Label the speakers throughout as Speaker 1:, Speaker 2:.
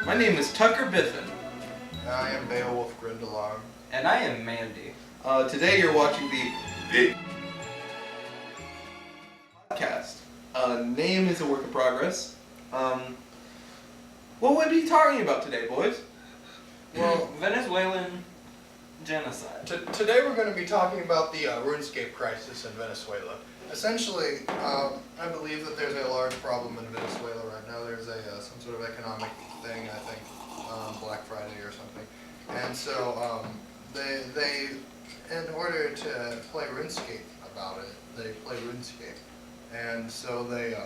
Speaker 1: My name is Tucker Biffin.
Speaker 2: I am Beowulf Grindelong.
Speaker 3: And I am Mandy.
Speaker 1: Today you're watching the Big Podcast. Name is a work in progress. What would we be talking about today, boys?
Speaker 3: Well, Venezuelan genocide.
Speaker 2: Today we're going to be talking about the RuneScape crisis in Venezuela. Essentially, I believe that there's a large problem in Venezuela right now. There's some sort of economic thing, I think, Black Friday or something. And so they in order to play RuneScape about it, they play RuneScape. And so they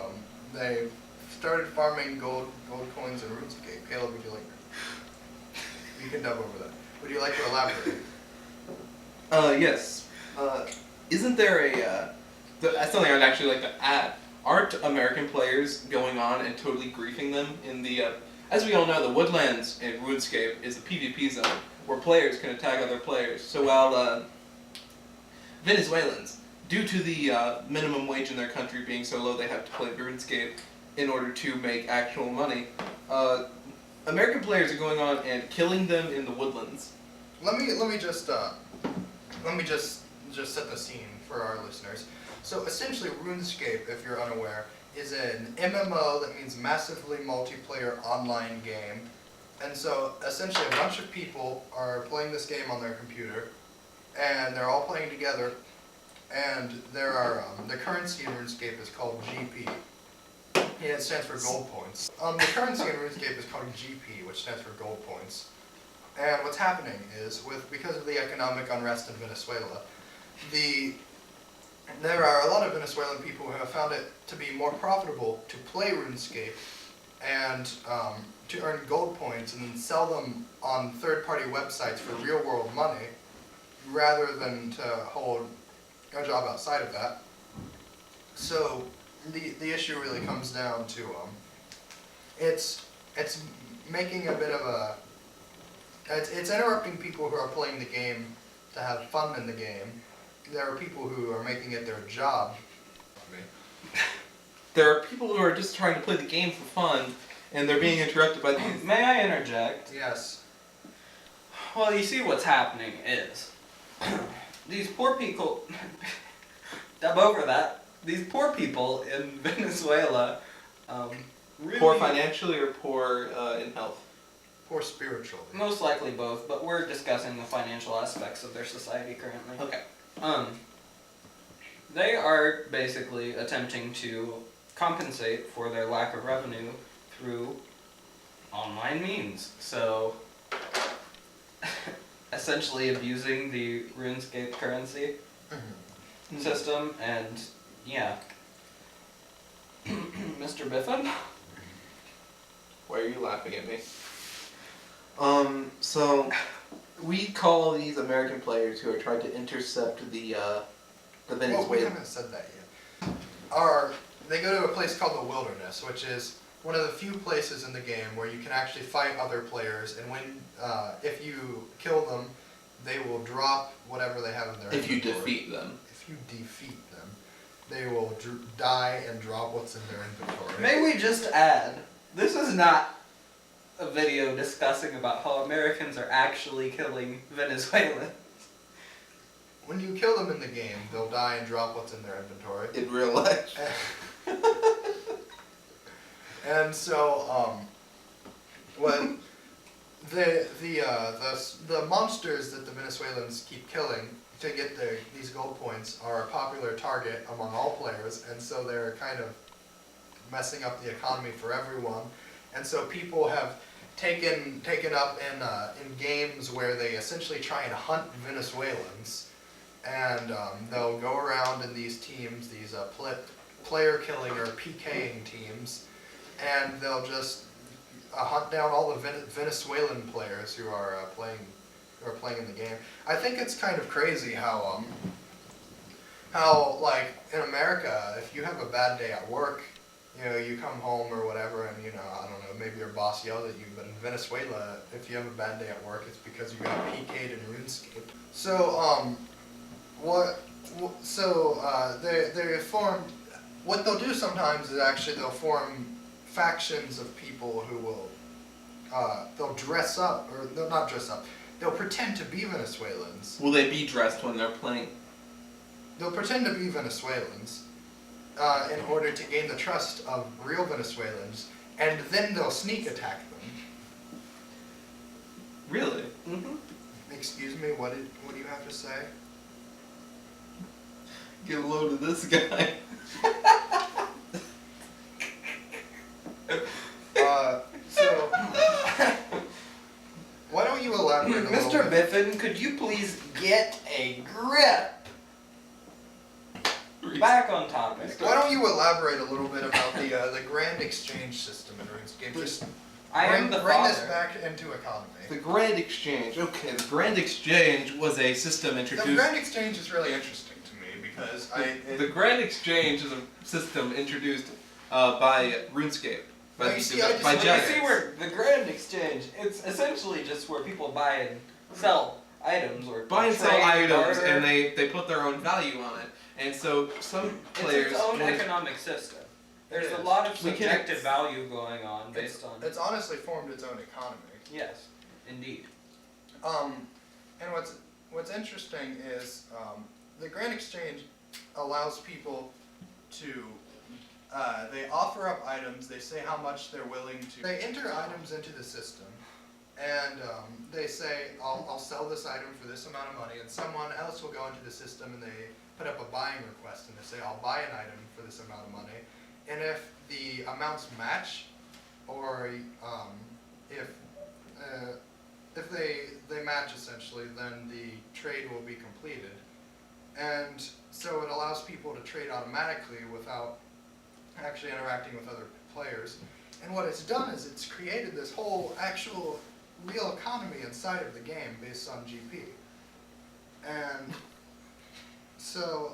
Speaker 2: started farming gold coins in RuneScape. Caleb, would you like? You can dub over that. Would you like to elaborate?
Speaker 1: Yes. Isn't there that's something I'd actually like to add. Aren't American players going on and totally griefing them in the, as we all know, the Woodlands in RuneScape is a PvP zone where players can attack other players. So while Venezuelans, due to the minimum wage in their country being so low they have to play RuneScape in order to make actual money, American players are going on and killing them in the Woodlands.
Speaker 2: Let me just set the scene for our listeners. So essentially, RuneScape, if you're unaware, is an MMO that means massively multiplayer online game. And so essentially, a bunch of people are playing this game on their computer, and they're all playing together. And there are the currency in RuneScape is called GP. Yeah, it stands for gold points. The currency in RuneScape is called GP, which stands for gold points. And what's happening is, because of the economic unrest in Venezuela, there are a lot of Venezuelan people who have found it to be more profitable to play RuneScape and to earn gold points and then sell them on third-party websites for real-world money, rather than to hold a job outside of that. So the issue really comes down to it's making a bit of a it's interrupting people who are playing the game to have fun in the game. There are people who are making it their job.
Speaker 1: There are people who are just trying to play the game for fun, and they're being interrupted by these.
Speaker 3: May I interject?
Speaker 2: Yes.
Speaker 3: Well, you see what's happening is, these poor people, dub over that, these poor people in Venezuela, really...
Speaker 1: Poor financially or poor in health?
Speaker 2: Poor spiritually.
Speaker 3: Most likely both, but we're discussing the financial aspects of their society currently.
Speaker 1: Okay.
Speaker 3: They are basically attempting to compensate for their lack of revenue through online means. So, essentially abusing the RuneScape currency system, and yeah. Mr. Biffin?
Speaker 1: Why are you laughing at me? So we call these American players who are trying to intercept the Venezuelan.
Speaker 2: Well, we haven't said that yet. They go to a place called the Wilderness, which is one of the few places in the game where you can actually fight other players, and if you kill them, they will drop whatever they have in their inventory.
Speaker 1: If you defeat them.
Speaker 2: If you defeat them, they will die and drop what's in their inventory.
Speaker 3: May we just add, this is not a video discussing about how Americans are actually killing Venezuelans.
Speaker 2: When you kill them in the game, they'll die and drop what's in their inventory.
Speaker 1: In real life.
Speaker 2: And so, when the monsters that the Venezuelans keep killing to get these gold points are a popular target among all players, and so they're kind of messing up the economy for everyone. And so people have taken up in games where they essentially try and hunt Venezuelans, and they'll go around in these teams, these player killing or PKing teams, and they'll just hunt down all the Venezuelan players who are playing in the game. I think it's kind of crazy how like in America, if you have a bad day at work, you come home or whatever, and I don't know, maybe your boss yelled at you. But in Venezuela, if you have a bad day at work, it's because you got PK'd in RuneScape. So they formed. What they'll do sometimes is actually they'll form factions of people who will they'll dress up, or they'll not dress up. They'll pretend to be Venezuelans.
Speaker 1: Will they be dressed when they're playing?
Speaker 2: They'll pretend to be Venezuelans in order to gain the trust of real Venezuelans, and then they'll sneak attack them.
Speaker 1: Really?
Speaker 3: Mm-hmm.
Speaker 2: Excuse me, what do you have to say?
Speaker 1: Get a load of this guy.
Speaker 2: So, why don't you elaborate a little
Speaker 3: Mr.
Speaker 2: bit?
Speaker 3: Biffin, could you please get a grip? Back on topic.
Speaker 2: Why don't you elaborate a little bit about the grand exchange system in RuneScape? Just
Speaker 3: I am the
Speaker 2: bring this
Speaker 3: father.
Speaker 2: back into economy.
Speaker 1: The Grand Exchange. Okay, the Grand Exchange was a system introduced.
Speaker 2: The grand exchange is really interesting to me because
Speaker 1: The Grand Exchange is a system introduced by RuneScape. By,
Speaker 2: Oh, you see, I just-
Speaker 1: by
Speaker 2: well, you
Speaker 3: You
Speaker 1: Jagex.
Speaker 3: see where the Grand Exchange, it's essentially just where people buy and sell items or
Speaker 1: buy and sell
Speaker 3: trade,
Speaker 1: items,
Speaker 3: barter.
Speaker 1: and they put their own value on it. And so some players.
Speaker 3: It's its own
Speaker 1: when-
Speaker 3: economic system. There's
Speaker 2: It
Speaker 3: a
Speaker 2: is.
Speaker 3: lot of
Speaker 1: We can-
Speaker 3: subjective value going on based on.
Speaker 2: it's honestly formed its own economy.
Speaker 3: Yes, indeed.
Speaker 2: And what's interesting is the grand exchange allows people to they offer up items. They say how much they're willing to. They enter items into the system, and they say, I'll sell this item for this amount of money, and someone else will go into the system and they put up a buying request, and they say, I'll buy an item for this amount of money. And if the amounts match, or if they match essentially, then the trade will be completed. And so it allows people to trade automatically without actually interacting with other players. And what it's done is it's created this whole actual real economy inside of the game based on GP. And so,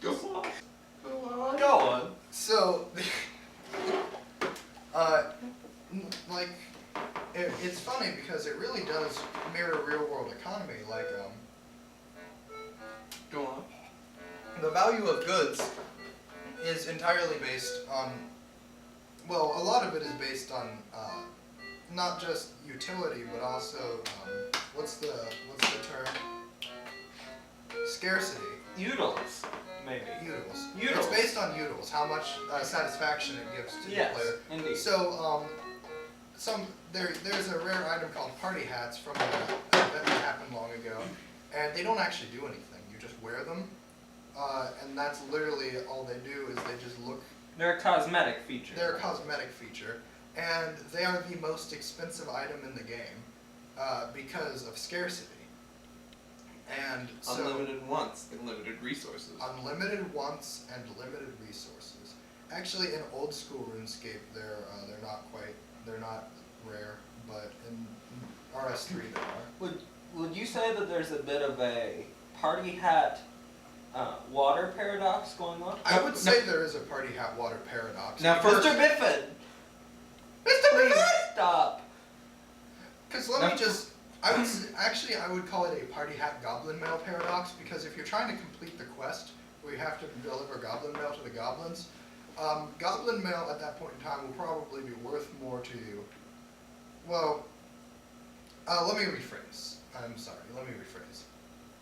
Speaker 1: Go on. Go on.
Speaker 3: Go on.
Speaker 2: so, like, it's funny because it really does mirror real world economy. Like,
Speaker 1: Go on.
Speaker 2: the value of goods is entirely based on, well, a lot of it is based on not just utility, but also what's the term? Scarcity.
Speaker 3: Utils, maybe.
Speaker 2: Utils.
Speaker 3: Utils.
Speaker 2: It's based on utils, how much satisfaction it gives to
Speaker 3: Yes,
Speaker 2: the player.
Speaker 3: indeed.
Speaker 2: So, there's a rare item called party hats from an event that happened long ago, and they don't actually do anything. You just wear them, and that's literally all they do is they just look.
Speaker 3: They're a cosmetic feature.
Speaker 2: They're a cosmetic feature, and they are the most expensive item in the game because of scarcity. And so
Speaker 1: Unlimited wants and limited resources.
Speaker 2: unlimited wants and limited resources. Actually, in old school RuneScape, they're not rare, but in RS3 they are.
Speaker 3: Would you say that there's a bit of a party hat water paradox going on?
Speaker 2: I would say there is a party hat water paradox.
Speaker 1: Now, for-
Speaker 3: Mr. Biffin!
Speaker 2: Mr.
Speaker 3: Please
Speaker 2: Biffin!
Speaker 3: stop.
Speaker 2: Because let me just, I would call it a party hat goblin mail paradox, because if you're trying to complete the quest where you have to deliver goblin mail to the goblins, goblin mail at that point in time will probably be worth more to you. Well, let me rephrase. I'm sorry, let me rephrase.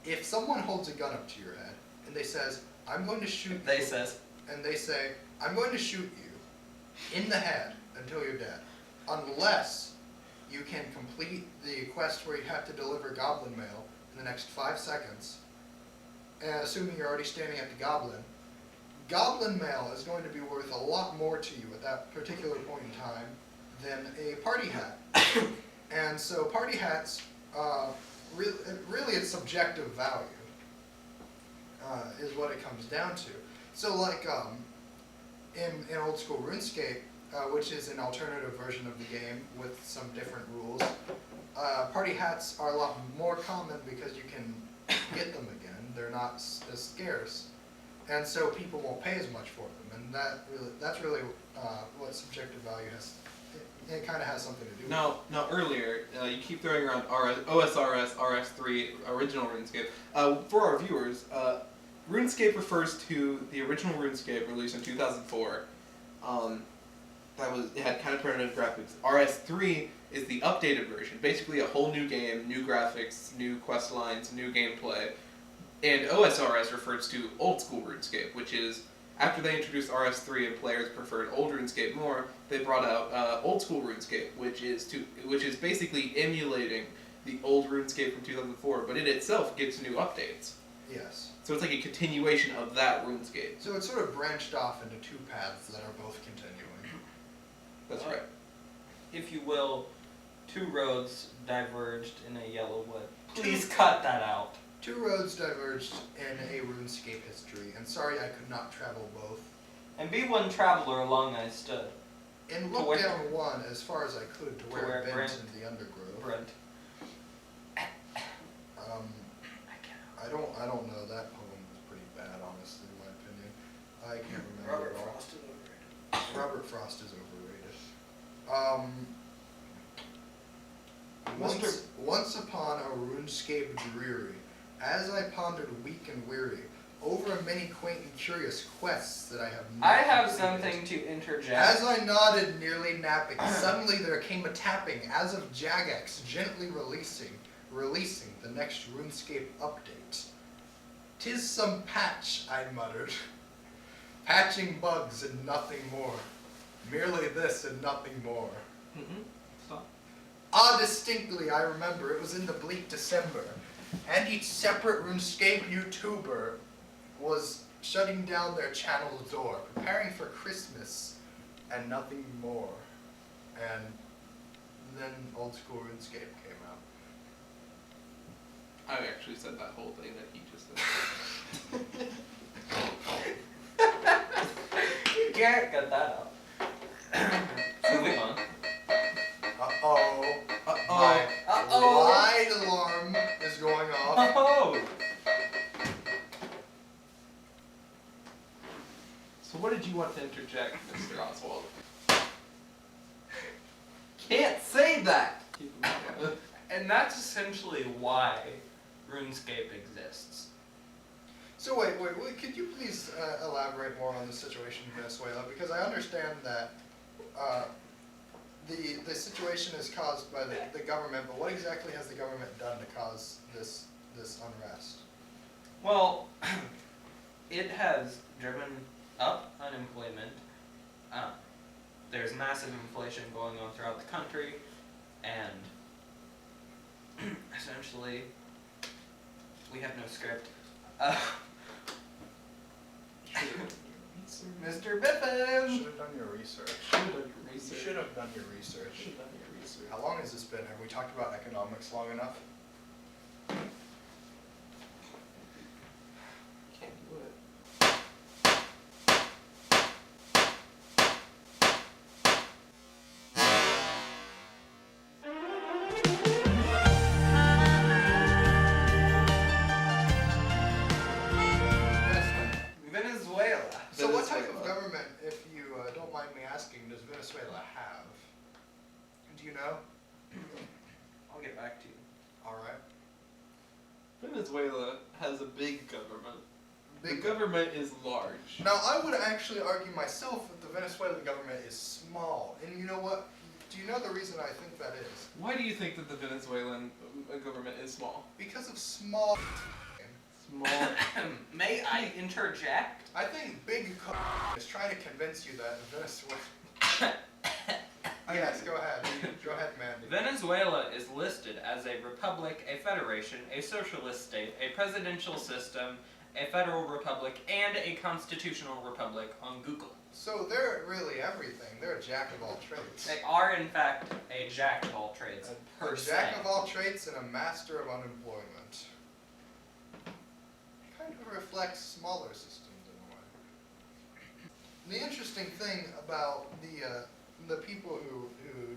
Speaker 2: If someone holds a gun up to your head and they says, I'm going to shoot
Speaker 3: They
Speaker 2: you,
Speaker 3: says.
Speaker 2: and they say, I'm going to shoot you in the head until you're dead, unless you can complete the quest where you have to deliver goblin mail in the next 5 seconds, and assuming you're already standing at the goblin mail is going to be worth a lot more to you at that particular point in time than a party hat. And so party hats, really it's subjective value, is what it comes down to. So like in old school RuneScape, which is an alternative version of the game with some different rules, party hats are a lot more common because you can get them again. They're not as scarce, and so people won't pay as much for them. And that's really what subjective value has. It kind of has something to do with it.
Speaker 1: Now earlier, you keep throwing around OSRS, RS3, original RuneScape. For our viewers, RuneScape refers to the original RuneScape released in 2004. It had kind of primitive graphics. RS3 is the updated version, basically a whole new game, new graphics, new quest lines, new gameplay. And OSRS refers to old school RuneScape, which is after they introduced RS3 and players preferred old RuneScape more, they brought out old school RuneScape, which is basically emulating the old RuneScape from 2004, but it itself gets new updates.
Speaker 2: Yes.
Speaker 1: So it's like a continuation of that RuneScape.
Speaker 2: So it's sort of branched off into two paths that are both continuing.
Speaker 1: That's right.
Speaker 3: If you will, two roads diverged in a yellow wood. Please cut that out.
Speaker 2: Two roads diverged in a RuneScape history, and sorry I could not travel both.
Speaker 3: And be one traveler along I stood.
Speaker 2: In
Speaker 3: To
Speaker 2: look
Speaker 3: where-
Speaker 2: down one as far as I could to where
Speaker 3: where
Speaker 2: it bent
Speaker 3: Brent-
Speaker 2: into the undergrowth.
Speaker 3: Brent.
Speaker 2: I don't know. That poem was pretty bad, honestly, in my opinion. I can't remember
Speaker 3: Robert
Speaker 2: it all.
Speaker 3: Frost is overrated.
Speaker 2: Robert Frost is overrated. Once upon a RuneScape dreary, as I pondered weak and weary, over many quaint and curious quests that I have not
Speaker 3: I have
Speaker 2: completed.
Speaker 3: something to interject.
Speaker 2: As I nodded, nearly napping, suddenly there came a tapping, as of Jagex gently releasing the next RuneScape update. "'Tis some patch," I muttered. "Patching bugs and nothing more. Merely this and nothing more."
Speaker 1: Mm-hmm. Stop.
Speaker 2: Ah, distinctly, I remember, it was in the bleak December, and each separate RuneScape YouTuber was shutting down their channel's door, preparing for Christmas, and nothing more. And then old school RuneScape came out.
Speaker 1: I actually said that whole thing that he just said.
Speaker 3: You can't cut that out. Moving on.
Speaker 2: Uh-oh.
Speaker 1: Uh-oh.
Speaker 2: My
Speaker 3: Uh-oh.
Speaker 2: light alarm is going off.
Speaker 3: Oh!
Speaker 1: So what did you want to interject, Mr. Oswald? Can't say that!
Speaker 3: And that's essentially why RuneScape exists.
Speaker 2: So wait, could you please elaborate more on the situation in Venezuela? Because I understand that the situation is caused by the government, but what exactly has the government done to cause this unrest?
Speaker 3: Well, it has driven up unemployment. There's massive inflation going on throughout the country, and essentially, we have no script. Mr. Biffin!
Speaker 2: Should have done your research. You
Speaker 1: Research.
Speaker 2: should have done your research.
Speaker 1: Should have done your research.
Speaker 2: How long has this been? Have we talked about economics long enough?
Speaker 1: Can't do it.
Speaker 3: Venezuela.
Speaker 2: So what type of
Speaker 1: Venezuela.
Speaker 2: government, if you don't mind me asking, does Venezuela have? Do you know?
Speaker 3: I'll get back to you.
Speaker 2: Alright.
Speaker 1: Venezuela has a big government.
Speaker 2: Big
Speaker 1: The government is large.
Speaker 2: Now, I would actually argue myself that the Venezuelan government is small. And you know what? Do you know the reason I think that is?
Speaker 1: Why do you think that the Venezuelan government is small?
Speaker 2: Because of small.
Speaker 1: Small.
Speaker 3: May I interject?
Speaker 2: I think big is trying to convince you that Venezuela. Yes, go ahead. Go ahead, Mandy.
Speaker 3: Venezuela is listed as a republic, a federation, a socialist state, a presidential system, a federal republic, and a constitutional republic on Google.
Speaker 2: So they're really everything. They're a jack of all trades.
Speaker 3: They are, in fact, a jack of all trades, per
Speaker 2: A
Speaker 3: se.
Speaker 2: jack of all trades and a master of unemployment. Kind of reflects smaller systems in a way. The interesting thing about the people who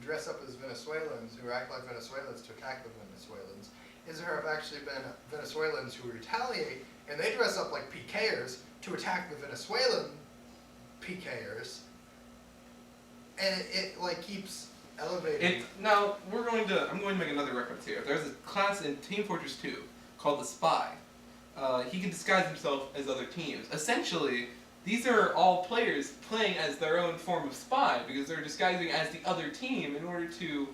Speaker 2: dress up as Venezuelans, who act like Venezuelans to attack the Venezuelans, is there have actually been Venezuelans who retaliate, and they dress up like PKers to attack the Venezuelan PKers, and it like keeps elevating.
Speaker 1: Now, I'm going to make another reference here. There's a class in Team Fortress 2 called the Spy. he can disguise himself as other teams. Essentially, these are all players playing as their own form of spy because they're disguising as the other team in order to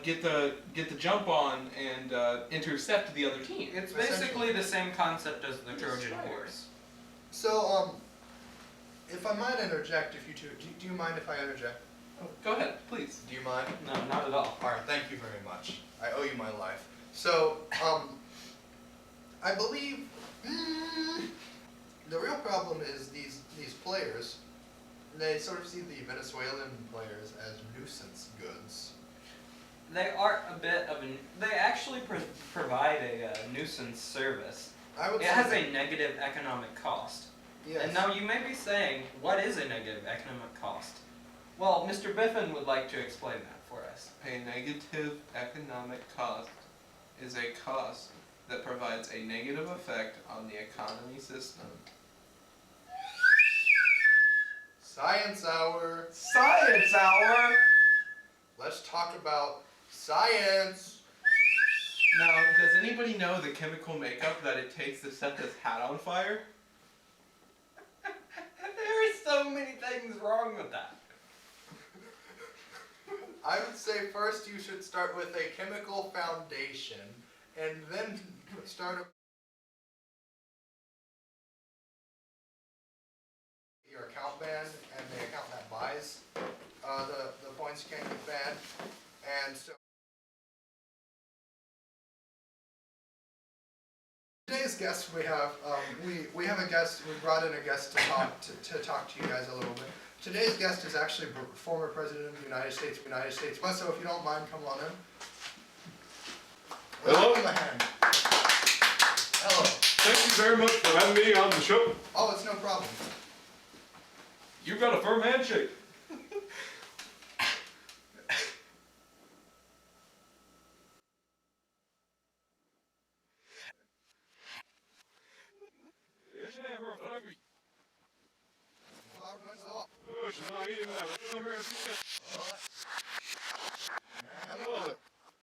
Speaker 1: get the jump on and intercept the other team.
Speaker 3: It's basically the same concept as the Trojan horse.
Speaker 2: So, if I might interject, if you two, do you mind if I interject?
Speaker 1: Oh, go ahead, please.
Speaker 2: Do you mind?
Speaker 3: No, not at all.
Speaker 2: Alright, thank you very much. I owe you my life. So, I believe the real problem is these players, they sort of see the Venezuelan players as nuisance goods.
Speaker 3: They are a bit of a. They actually provide a nuisance service.
Speaker 2: I would
Speaker 3: It
Speaker 2: say
Speaker 3: has a negative economic cost.
Speaker 2: yes.
Speaker 3: And now you may be saying, what is a negative economic cost? Well, Mr. Biffin would like to explain that for us.
Speaker 1: A negative economic cost is a cost that provides a negative effect on the economy system.
Speaker 2: Science hour.
Speaker 1: Science hour!
Speaker 2: Let's talk about science.
Speaker 1: Now, does anybody know the chemical makeup that it takes to set this hat on fire?
Speaker 3: There are so many things wrong with that.
Speaker 2: I would say first you should start with a chemical foundation, and then start your account ban and the account that buys the points can't get banned, and so today's guest we have we have a guest. We brought in a guest to talk to you guys a little bit. Today's guest is actually former President of the United States. So if you don't mind, come on in.
Speaker 4: Hello.
Speaker 2: Give him a hand. Hello.
Speaker 4: Thank you very much for having me on the show.
Speaker 2: Oh, it's no problem.
Speaker 1: You've got a firm handshake.